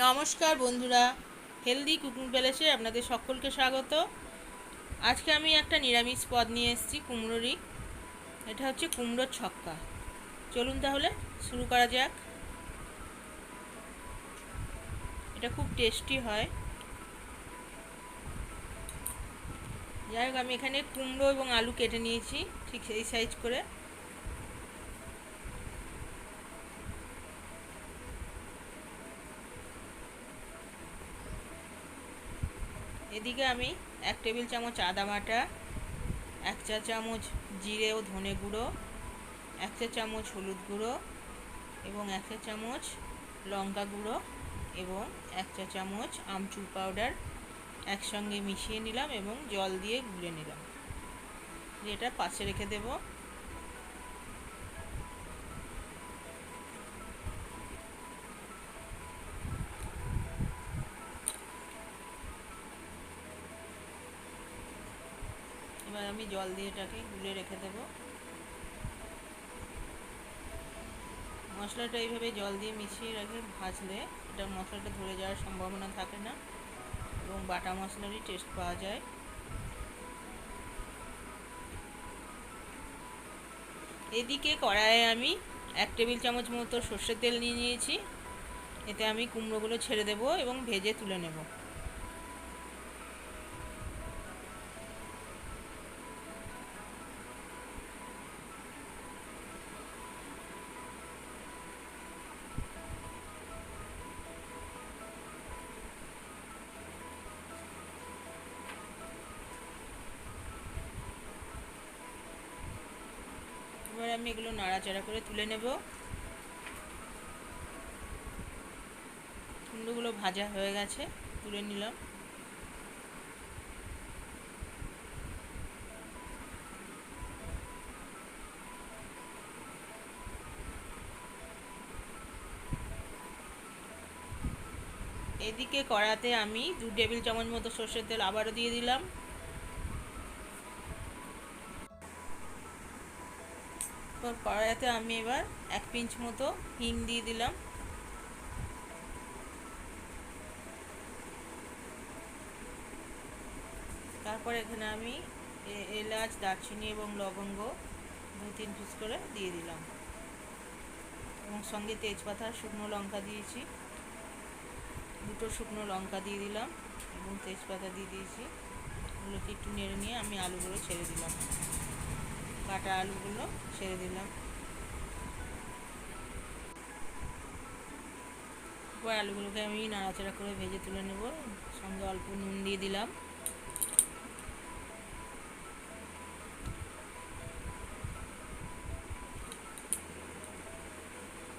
নমস্কার বন্ধুরা, healthy cooking প্যালেসে আপনাদের সকলকে স্বাগত। আজকে আমি একটা নিরামিষ পদ নিয়ে এসেছি, কুমড়োরই। এটা হচ্ছে কুমড়োর ছক্কা। চলুন তাহলে শুরু করা যাক। এটা খুব টেস্টি হয়। যাই হোক, আমি এখানে কুমড়ো এবং আলু কেটে নিয়েছি ঠিক সেই সাইজ করে। এদিকে আমি 1 টেবিল চামচ আদা বাটা, 1 চা চামচ জিরে ও ধনে গুঁড়ো, 1 চা চামচ হলুদ গুঁড়ো এবং 1 চা চামচ লঙ্কা গুঁড়ো এবং 1 চা চামচ আমচুর পাউডার একসঙ্গে মিশিয়ে নিলাম এবং জল দিয়ে গুলে নিলাম। এটা পাশে রেখে দেব। এবার আমি জল দিয়ে এটাকে গুলে রেখে দেব। মশলাটা এইভাবে জল দিয়ে মিশিয়ে রেখে ভাজলে এটা মশলাটা ধরে যাওয়ার সম্ভাবনা থাকে না এবং বাটা মশলারই টেস্ট পাওয়া যায়। এদিকে কড়াইয়ে আমি 1 টেবিল চামচ মতো সর্ষের তেল নিয়ে নিয়েছি। এতে আমি কুমড়োগুলো ছেড়ে দেব এবং ভেজে তুলে নেব। এবার আমি এগুলো নাড়াচাড়া করে তুলে নেব। কুমড়োগুলো ভাজা হয়ে গেছে, তুলে নিলাম। এদিকে কড়াতে আমি 2 টেবিল চামচ মতো সর্ষের তেল আবারও দিয়ে দিলাম। কড়াইতে আমি এবার 1 পিঞ্চ মতো হিং দিয়ে দিলাম। তারপর এখানে আমি এলাচ, দারচিনি এবং লবঙ্গ 2-3 পিস করে দিয়ে দিলাম এবং সঙ্গে তেজপাতা, শুকনো লঙ্কা দিয়েছি। 2টো শুকনো লঙ্কা দিয়ে দিলাম এবং তেজপাতা দিয়ে দিয়েছি। এগুলোকে একটু নেড়ে নিয়ে আমি আলুগুলো ছেড়ে দিলাম, কাটা আলুগুলো ছেড়ে দিলাম। এরপর আলুগুলোকে আমি নাড়াচাড়া করে ভেজে তুলে নেব। সঙ্গে অল্প নুন দিয়ে দিলাম।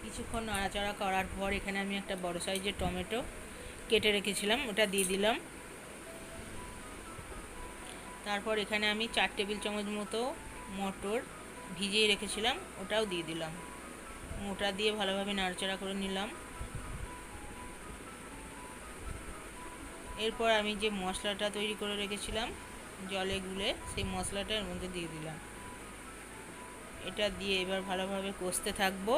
কিছুক্ষণ নাড়াচাড়া করার পর এখানে আমি একটা বড় সাইজের টমেটো কেটে রেখেছিলাম, ওটা দিয়ে দিলাম। তারপর এখানে আমি 4 টেবিল চামচ মতো মটর ভিজিয়ে রেখেছিলাম, ওটাও দিয়ে দিলাম। ওটা দিয়ে ভালোভাবে নাড়াচাড়া করে নিলাম। এরপর আমি যে মশলাটা তৈরি করে রেখেছিলাম জলে গুলে, সেই মশলাটা এর মধ্যে দিয়ে দিলাম। এটা দিয়ে এবার ভালোভাবে কষতে থাকবো।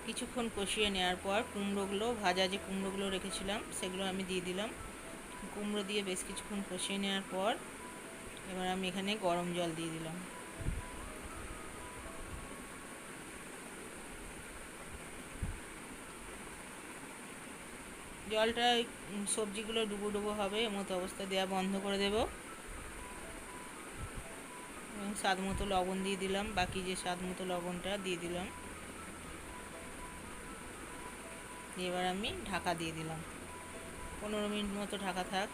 কিছুক্ষণ কষিয়ে নেওয়ার পর কুমড়োগুলো, ভাজা যে কুমড়োগুলো রেখেছিলাম সেগুলো আমি দিয়ে দিলাম। কুমড়ো দিয়ে বেশ কিছুক্ষণ কষিয়ে নেওয়ার পর এবার আমি এখানে গরম জল দিয়ে দিলাম। জলটা সবজিগুলো ডুবো ডুবো হবে এমতো অবস্থা দেওয়া বন্ধ করে দেব এবং স্বাদ মতো লবণ দিয়ে দিলাম। বাকি যে স্বাদ মতো লবণটা দিয়ে দিলাম। এবার আমি ঢাকা দিয়ে দিলাম। 15 মিনিট মতো ঢাকা থাক।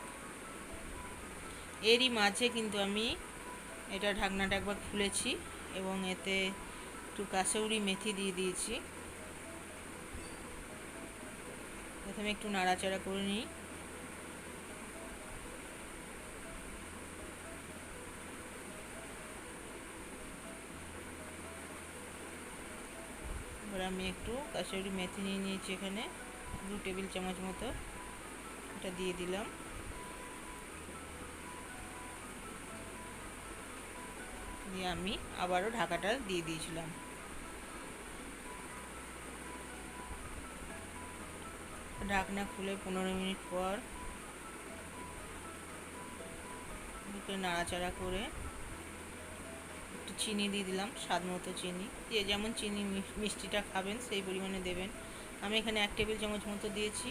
এরই মাঝে কিন্তু আমি এটা ঢাকনাটা একবার খুলেছি এবং এতে একটু কাসৌরি মেথি দিয়ে দিয়েছি। প্রথমে একটু নাড়াচাড়া করে নিই। এবার আমি একটু কাসৌরি মেথি নিয়ে নিয়েছি, এখানে 2 টেবিল চামচ মতো, এটা দিয়ে দিলাম। দিয়ে আমি আবারও ঢাকাটা দিয়ে দিয়েছিলাম। ঢাকনা খুলে 15 মিনিট পর নাড়াচাড়া করে একটু চিনি দিয়ে দিলাম, স্বাদ মতো চিনি। যে যেমন চিনি মিষ্টিটা খাবেন সেই পরিমাণে দেবেন। আমি এখানে 1 টেবিল চামচ মতো দিয়েছি।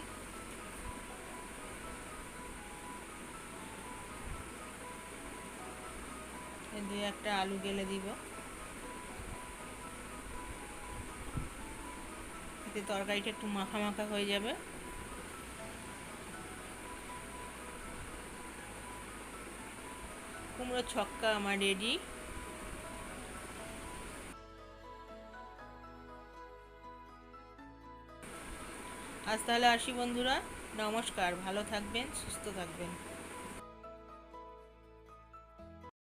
দিয়ে একটা আলু গেলে দিব, এতে তরকারিটা একটু মাখা মাখা হয়ে যাবে। কুমড়োর ছক্কা আমার রেডি। আজ তাহলে আসি বন্ধুরা, নমস্কার, ভালো থাকবেন, সুস্থ থাকবেন।